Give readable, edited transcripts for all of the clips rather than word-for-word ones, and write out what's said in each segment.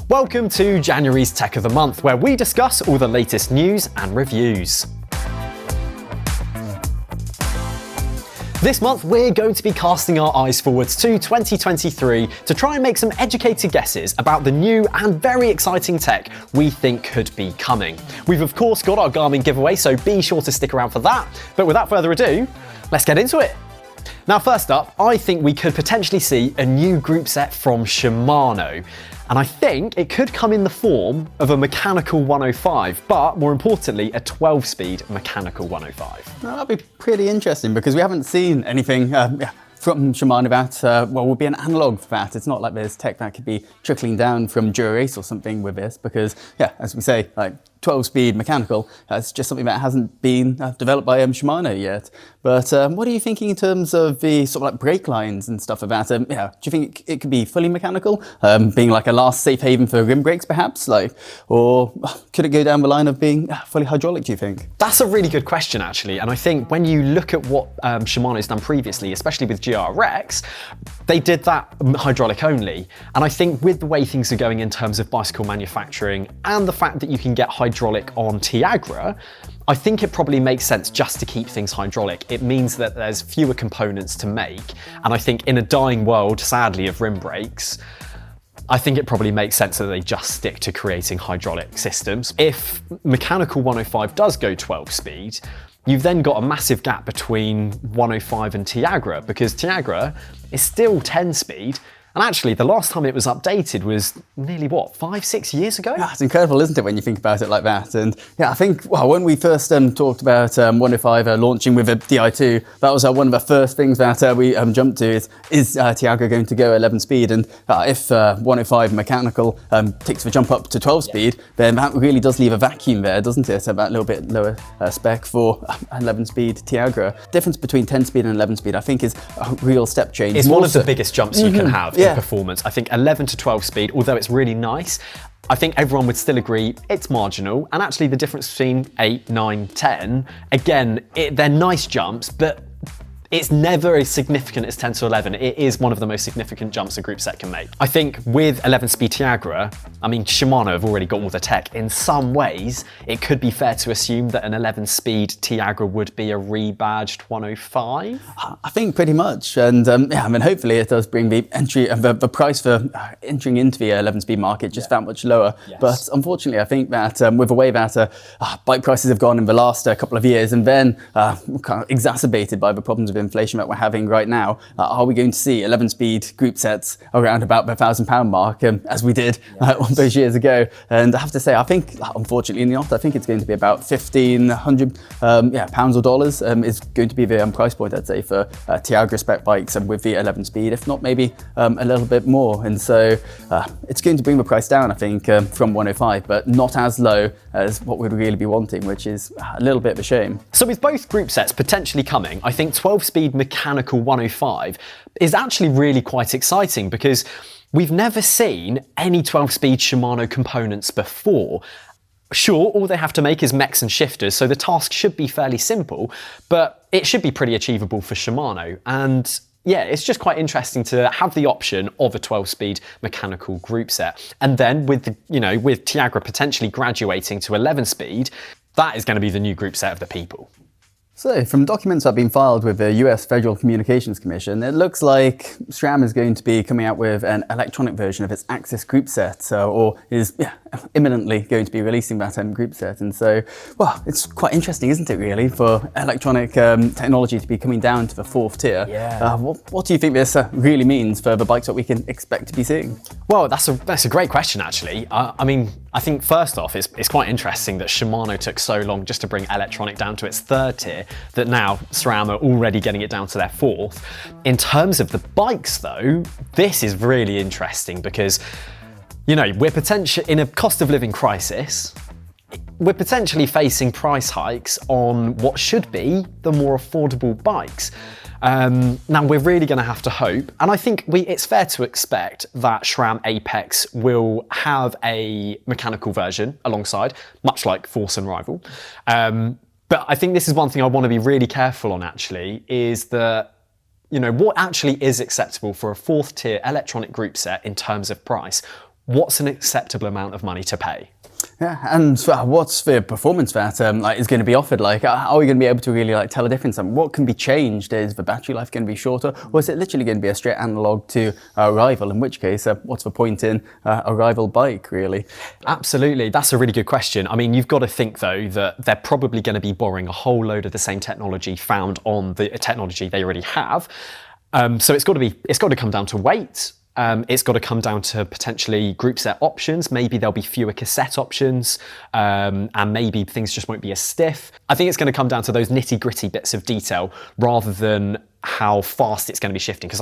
Welcome to January's Tech of the Month, where we discuss all the latest news and reviews. This month, we're going to be casting our eyes forwards to 2023 to try and make some educated guesses about the new and very exciting tech we think could be coming. We've of course got our Garmin giveaway, so be sure to stick around for that. But without further ado, let's get into it. Now, first up, I think we could potentially see a new group set from Shimano. And I think it could come in the form of a mechanical 105, but more importantly, a 12-speed mechanical 105. Now, that'd be pretty interesting because we haven't seen anything from Shimano that, would be an analogue for that. It's not like there's tech that could be trickling down from Dura-Ace or something with this because, as we say, like 12-speed mechanical, it's just something that hasn't been developed by Shimano yet. But what are you thinking in terms of the sort of like brake lines and stuff about it? Do you think it could be fully mechanical, being like a last safe haven for rim brakes perhaps? Or could it go down the line of being fully hydraulic, do you think? That's a really good question actually. And I think when you look at what Shimano's done previously, especially with GRX, they did that hydraulic only. And I think with the way things are going in terms of bicycle manufacturing and the fact that you can get hydraulic on Tiagra, I think it probably makes sense just to keep things hydraulic. It means that there's fewer components to make. And I think in a dying world, sadly, of rim brakes, I think it probably makes sense that they just stick to creating hydraulic systems. If mechanical 105 does go 12 speed, you've then got a massive gap between 105 and Tiagra, because Tiagra is still 10 speed. And actually, the last time it was updated was nearly, 5-6 years ago? Yeah, it's incredible, isn't it, when you think about it like that? And I think, when we first talked about 105 launching with a Di2, that was one of the first things that we jumped to is Tiagra going to go 11 speed? And if 105 mechanical takes the jump up to 12 speed, then that really does leave a vacuum there, doesn't it? So that little bit lower spec for 11 speed Tiagra. Difference between 10 speed and 11 speed, I think, is a real step change. It's one of the biggest jumps you can have. In performance. I think 11 to 12 speed, although it's really nice, I think everyone would still agree it's marginal. And actually the difference between 8, 9, 10, again, they're nice jumps, but it's never as significant as 10 to 11. It is one of the most significant jumps a group set can make. I think with 11 speed Tiagra, I mean, Shimano have already got all the tech. In some ways, it could be fair to assume that an 11 speed Tiagra would be a rebadged 105. I think pretty much. And hopefully it does bring the entry, the price for entering into the 11 speed market just that much lower. Yes. But unfortunately, I think that with the way that bike prices have gone in the last couple of years, and then kind of exacerbated by the problems of inflation that we're having right now, are we going to see 11 speed group sets around about the £1,000 mark as we did all those years ago? And I have to say, I think unfortunately not. I think it's going to be about £1,500 pounds or dollars is going to be the price point, I'd say, for Tiagra spec bikes and with the 11 speed, if not maybe a little bit more. And so it's going to bring the price down, I think, from 105, but not as low as what we'd really be wanting, which is a little bit of a shame. So with both group sets potentially coming, I think 12-speed mechanical 105 is actually really quite exciting because we've never seen any 12-speed Shimano components before. Sure, all they have to make is mechs and shifters, so the task should be fairly simple, but it should be pretty achievable for Shimano. And yeah, it's just quite interesting to have the option of a 12-speed mechanical group set. And then with with Tiagra potentially graduating to 11-speed, that is going to be the new group set of the people. So, from documents that have been filed with the US Federal Communications Commission, it looks like SRAM is going to be coming out with an electronic version of its AXS group set, or is imminently going to be releasing that group set. And so, it's quite interesting, isn't it, really, for electronic technology to be coming down to the fourth tier. Yeah. What do you think this really means for the bikes that we can expect to be seeing? Well, that's a great question, actually. I think first off, it's quite interesting that Shimano took so long just to bring electronic down to its third tier, that now SRAM are already getting it down to their fourth. In terms of the bikes though, this is really interesting because, we're potentially in a cost of living crisis. We're potentially facing price hikes on what should be the more affordable bikes. Now we're really going to have to hope, and I think it's fair to expect that Sram Apex will have a mechanical version alongside, much like Force and Rival. But I think this is one thing I want to be really careful on actually, is that, what actually is acceptable for a fourth tier electronic group set in terms of price? what's an acceptable amount of money to pay? Yeah, and what's the performance that is going to be offered? Like, are we going to be able to really tell a difference? What can be changed? Is the battery life going to be shorter, or is it literally going to be a straight analog to a rival? In which case, what's the point in a rival bike, really? Absolutely, that's a really good question. I mean, you've got to think though that they're probably going to be borrowing a whole load of the same technology found on the technology they already have. So it's got to come down to weight. It's got to come down to potentially group set options. Maybe there'll be fewer cassette options, and maybe things just won't be as stiff. I think it's going to come down to those nitty-gritty bits of detail rather than how fast it's going to be shifting, because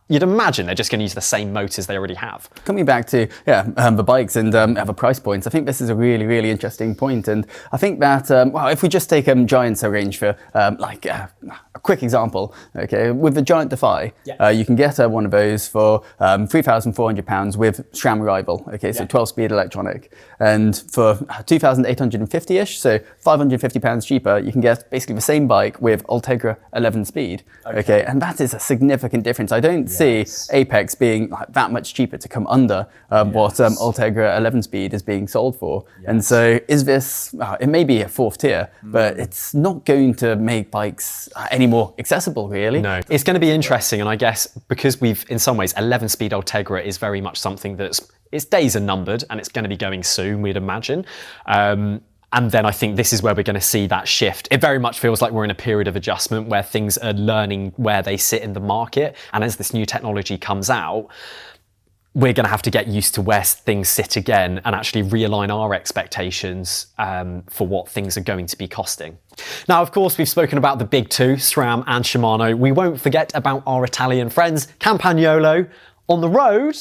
you'd imagine they're just going to use the same motors they already have. Coming back to the bikes and the price points, I think this is a really, really interesting point. And I think that, if we just take Giant's range for a quick example, okay, with the Giant Defy, you can get one of those for £3,400 with SRAM Rival, okay, so 12-speed electronic. And for £2,850-ish, so £550 cheaper, you can get basically the same bike with Ultegra 11-speed. Okay, and that is a significant difference. I don't see Apex being that much cheaper to come under what Ultegra 11-speed is being sold for. And so is this, it may be a fourth tier, but it's not going to make bikes any more accessible, really. No, it's going to be interesting, and I guess because in some ways, 11-speed Ultegra is very much something its days are numbered, and it's going to be going soon, we'd imagine. And then I think this is where we're going to see that shift. It very much feels like we're in a period of adjustment where things are learning where they sit in the market. And as this new technology comes out, we're going to have to get used to where things sit again and actually realign our expectations for what things are going to be costing. Now, of course, we've spoken about the big two, SRAM and Shimano. We won't forget about our Italian friends, Campagnolo. On the road,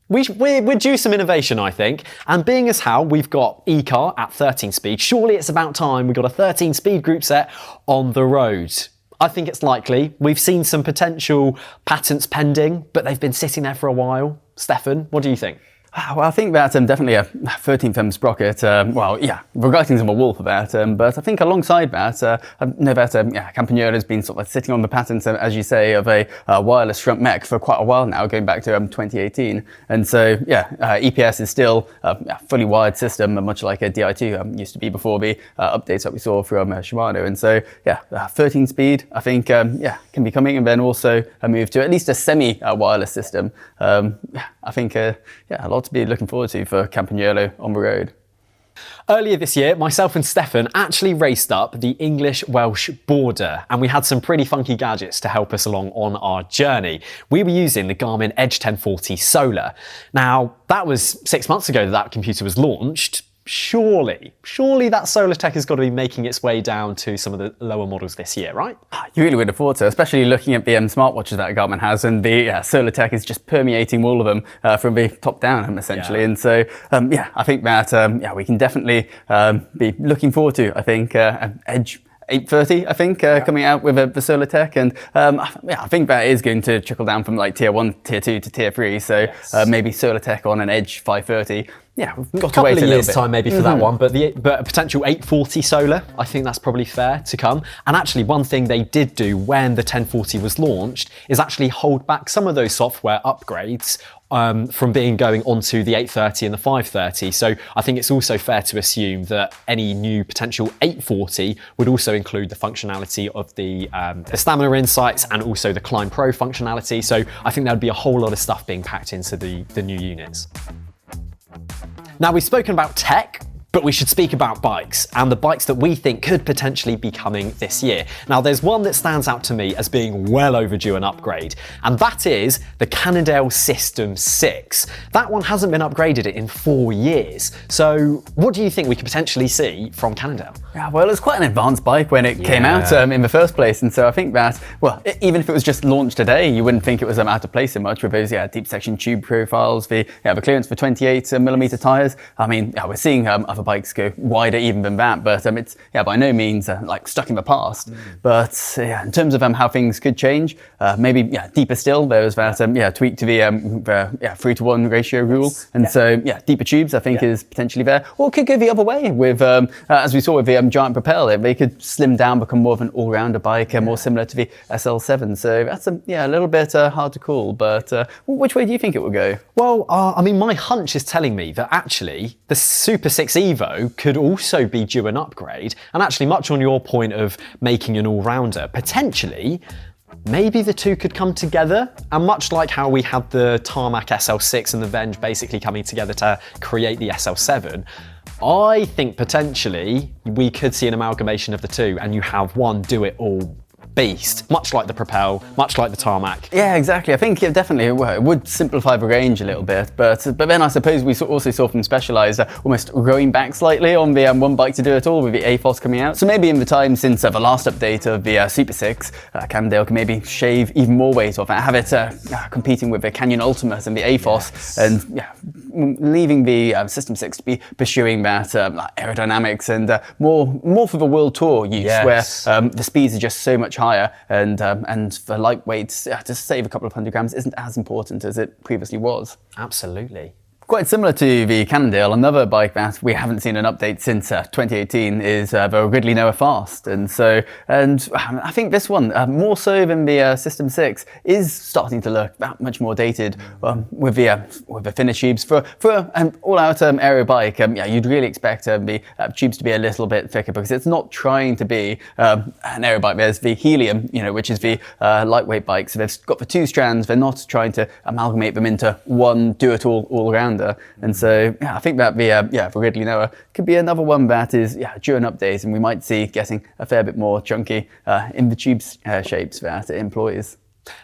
we're due some innovation, I think. And being as how we've got e-car at 13 speed, surely it's about time we got a 13 speed group set on the road. I think it's likely. We've seen some potential patents pending, but they've been sitting there for a while. Stefan, what do you think? Well, I think that definitely a 13th sprocket, we're writing on the wall for that, but I think alongside that, I know that Campagnolo has been sort of sitting on the patent, as you say, of a wireless front mech for quite a while now, going back to 2018. And so, EPS is still a fully wired system, much like a Di2 used to be before the updates that we saw from Shimano. And so, 13 speed, I think, can be coming, and then also a move to at least a semi-wireless system. I think, a lot to be looking forward to for Campagnolo on the road. Earlier this year, myself and Stefan actually raced up the English-Welsh border, and we had some pretty funky gadgets to help us along on our journey. We were using the Garmin Edge 1040 Solar. Now, that was 6 months ago that computer was launched. Surely that solar tech has got to be making its way down to some of the lower models this year, right? You really would have thought so, especially looking at the smartwatches that Garmin has, and the solar tech is just permeating all of them from the top down, essentially. And so, I think that we can definitely be looking forward to, I think, an Edge 830, I think, coming out with the solar tech, and I think that is going to trickle down from like tier 1, tier 2 to tier 3. So maybe solar tech on an Edge 530. We've got to wait a little bit. A couple of years' time maybe for that one, but a potential 840 solar, I think that's probably fair to come. And actually, one thing they did do when the 1040 was launched is actually hold back some of those software upgrades from going onto the 830 and the 530. So I think it's also fair to assume that any new potential 840 would also include the functionality of the stamina insights and also the Climb Pro functionality. So I think there'd be a whole lot of stuff being packed into the new units. Now, we've spoken about tech, but we should speak about bikes, and the bikes that we think could potentially be coming this year. Now, there's one that stands out to me as being well overdue an upgrade, and that is the Cannondale System 6. That one hasn't been upgraded in 4 years. So what do you think we could potentially see from Cannondale? Yeah, well, it's quite an advanced bike when it came out in the first place, and so I think that, even if it was just launched today, you wouldn't think it was out of place so much with those deep section tube profiles, the clearance for 28mm tyres. I mean, we're seeing other bikes go wider even than that, but it's by no means like stuck in the past. But in terms of how things could change, maybe deeper still. There was that tweak to the 3-to-1 ratio rule, and so deeper tubes I think is potentially there, or it could go the other way with as we saw with the giant propel, they could slim down, become more of an all-rounder bike, more similar to the SL7. So that's a little bit hard to call, but which way do you think it will go? Well, I mean, my hunch is telling me that actually the SuperSix EVO could also be due an upgrade, and actually much on your point of making an all-rounder, potentially maybe the two could come together, and much like how we had the Tarmac SL6 and the Venge basically coming together to create the SL7, I think potentially we could see an amalgamation of the two, and you have one do-it-all beast, much like the Propel, much like the Tarmac. Yeah, exactly. I think it would simplify the range a little bit, but then I suppose we also saw them Specialized almost rowing back slightly on the one bike to do it all with the AFOS coming out. So maybe in the time since the last update of the SuperSix, Cannondale can maybe shave even more weight off it, have it competing with the Canyon Ultimate and the AFOS, and leaving the System 6 to be pursuing that aerodynamics and more for the World Tour use, where the speeds are just so much higher, and for lightweights, to save a couple of 100 grams isn't as important as it previously was. Absolutely. Quite similar to the Cannondale, another bike that we haven't seen an update since 2018 is the Ridley Noah Fast, and I think this one more so than the System 6 is starting to look that much more dated with the finish tubes for an all-out aero bike. You'd really expect the tubes to be a little bit thicker because it's not trying to be an aero bike. There's the Helium, which is the lightweight bike, so they've got the two strands. They're not trying to amalgamate them into one do-it-all all-around. And so I think that the Ridley Noah could be another one that is due an update, and we might see getting a fair bit more chunky in the tube shapes that it employs.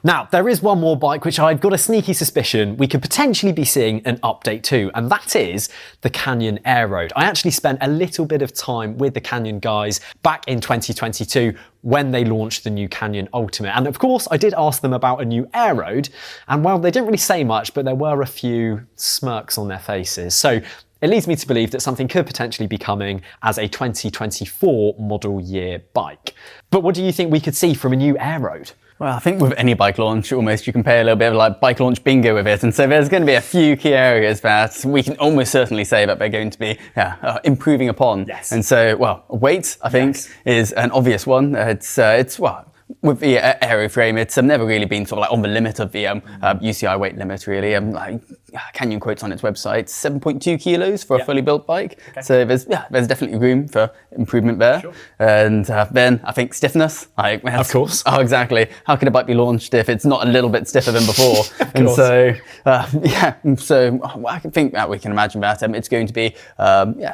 Now, there is one more bike which I've got a sneaky suspicion we could potentially be seeing an update to, and that is the Canyon Aeroad. I actually spent a little bit of time with the Canyon guys back in 2022 when they launched the new Canyon Ultimate. And of course, I did ask them about a new Aeroad, and well, they didn't really say much, but there were a few smirks on their faces. So it leads me to believe that something could potentially be coming as a 2024 model year bike. But what do you think we could see from a new Aeroad? Well, I think with any bike launch, almost you can play a little bit of like bike launch bingo with it. And so there's going to be a few key areas that we can almost certainly say that they're going to be improving upon. Yes. And so, well, weight, I think, is an obvious one. It's with the aeroframe, it's never really been sort of like on the limit of the UCI weight limit, really. Canyon quotes on its website 7.2 kilos for a fully built bike. Okay. So there's definitely room for improvement there. Sure. And then I think stiffness. Of course. Oh, exactly. How can a bike be launched if it's not a little bit stiffer than before? And so, so I think that we can imagine that it's going to be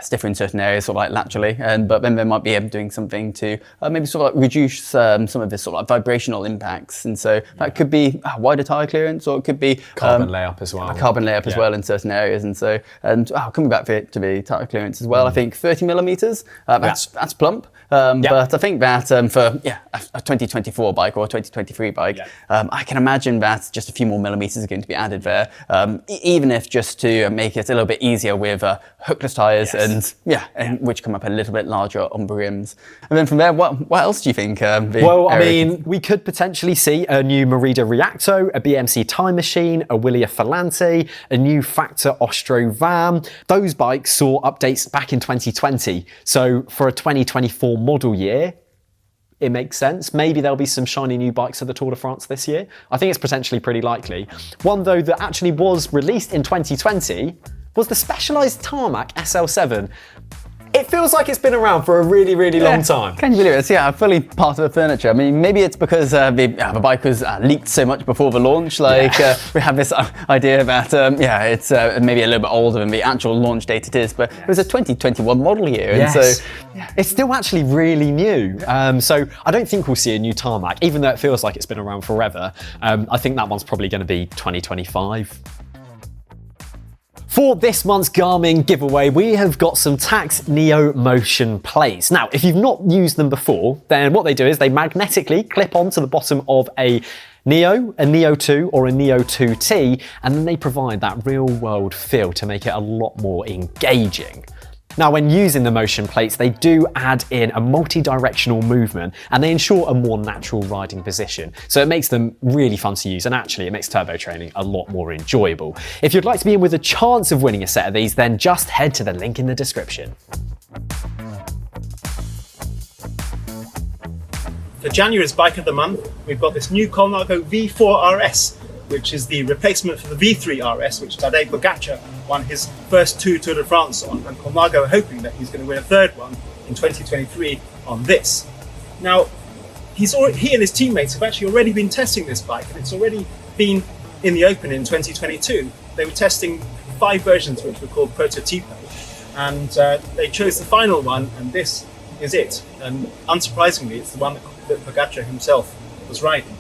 stiffer in certain areas, sort of like laterally, but then they might be doing something to maybe sort of like reduce some of this sort of like vibrational impacts. And so that could be wider tire clearance, or it could be carbon layup as well. As well in certain areas, and coming back to the tire clearance as well, I think 30 millimeters. That's plump, but I think that for a 2024 bike or a 2023 bike, I can imagine that just a few more millimeters are going to be added there, even if just to make it a little bit easier with hookless tires, and which come up a little bit larger on the rims. And then from there, what else do you think? I mean, we could potentially see a new Merida Reacto, a BMC Time Machine, a Willia Falante, a new Factor Ostro Vam. Those bikes saw updates back in 2020. So for a 2024 model year, it makes sense. Maybe there'll be some shiny new bikes at the Tour de France this year. I think it's potentially pretty likely. One though that actually was released in 2020 was the Specialized Tarmac SL7. It feels like it's been around for a really, really long time. Can you believe it? It's fully part of the furniture. I mean, maybe it's because the bike was leaked so much before the launch. We have this idea that it's maybe a little bit older than the actual launch date it is, but it was a 2021 model year. Yes. And so it's still actually really new. So I don't think we'll see a new Tarmac, even though it feels like it's been around forever. I think that one's probably going to be 2025. For this month's Garmin giveaway, we have got some Tacx Neo Motion Plates. Now, if you've not used them before, then what they do is they magnetically clip onto the bottom of a Neo 2 or a Neo 2T, and then they provide that real world feel to make it a lot more engaging. Now, when using the motion plates, they do add in a multi-directional movement and they ensure a more natural riding position. So it makes them really fun to use, and actually it makes turbo training a lot more enjoyable. If you'd like to be in with a chance of winning a set of these, then just head to the link in the description. For January's Bike of the Month, we've got this new Colnago V4Rs, which is the replacement for the V3RS, which Tadej Pogačar won his first 2 Tour de France on, and Colnago are hoping that he's going to win a third one in 2023 on this. Now, he and his teammates have actually already been testing this bike, and it's already been in the Open in 2022. They were testing 5 versions, which were called Prototipo, and they chose the final one, and this is it. And unsurprisingly, it's the one that Pogačar himself was riding.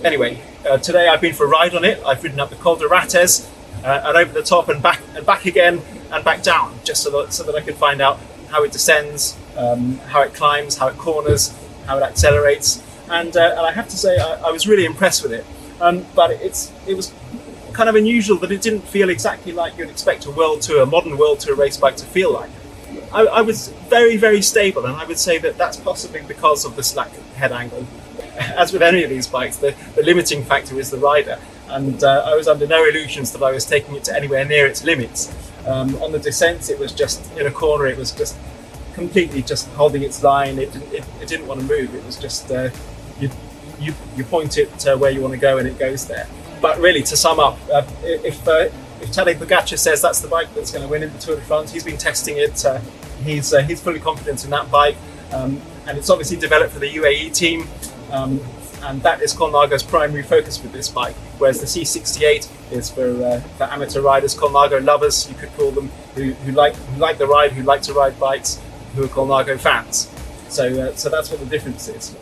Anyway, today I've been for a ride on it. I've ridden up the Col de Rates and over the top and back again and back down, just so that I could find out how it descends, how it climbs, how it corners, how it accelerates. And I have to say I was really impressed with it. But it was kind of unusual that it didn't feel exactly like you'd expect a modern World Tour race bike to feel like. I was very, very stable, and I would say that that's possibly because of the slack head angle. As with any of these bikes, the limiting factor is the rider, and I was under no illusions that I was taking it to anywhere near its limits. On the descents, it was just in a corner, it was just completely just holding its line. It didn't want to move. It was just you point it where you want to go and it goes there. But really, to sum up, if Tadej Pogačar says that's the bike that's going to win in the Tour de France, he's been testing it. He's fully confident in that bike, and it's obviously developed for the UAE team, and that is Colnago's primary focus with this bike. Whereas the C68 is for amateur riders, Colnago lovers, you could call them, who like the ride, who like to ride bikes, who are Colnago fans. So that's what the difference is.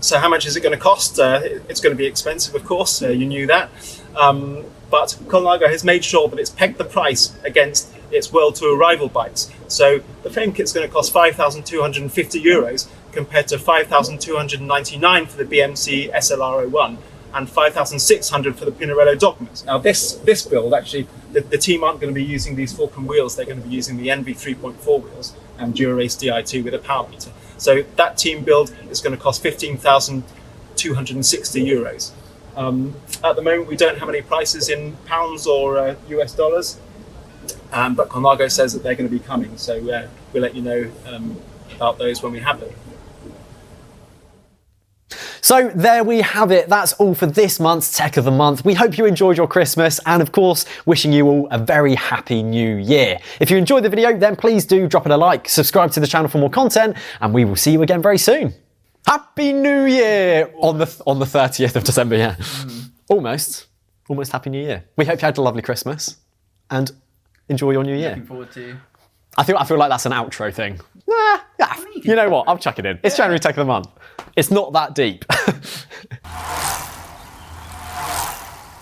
So how much is it going to cost? It's going to be expensive, of course. You knew that. But Colnago has made sure that it's pegged the price against its World Tour rival bikes. So the frame kit's going to cost €5,250 compared to €5,299 for the BMC SLR01 and €5,600 for the Pinarello Dogmas. Now this build, actually, the team aren't going to be using these Fulcrum wheels. They're going to be using the NV 3.4 wheels and Dura-Race Di2 with a power meter. So that team build is going to cost €15,260. At the moment, we don't have any prices in pounds or US dollars, but Colnago says that they're going to be coming, so we'll let you know about those when we have them. So there we have it. That's all for this month's Tech of the Month. We hope you enjoyed your Christmas, and of course, wishing you all a very happy new year. If you enjoyed the video, then please do drop it a like, subscribe to the channel for more content, and we will see you again very soon. Happy New Year on the 30th of December, yeah. Almost Happy New Year. We hope you had a lovely Christmas and enjoy your new year. Looking forward to. I feel like that's an outro thing. Nah, yeah. You know what? I'll chuck it in. It's January Tech of the Month. It's not that deep.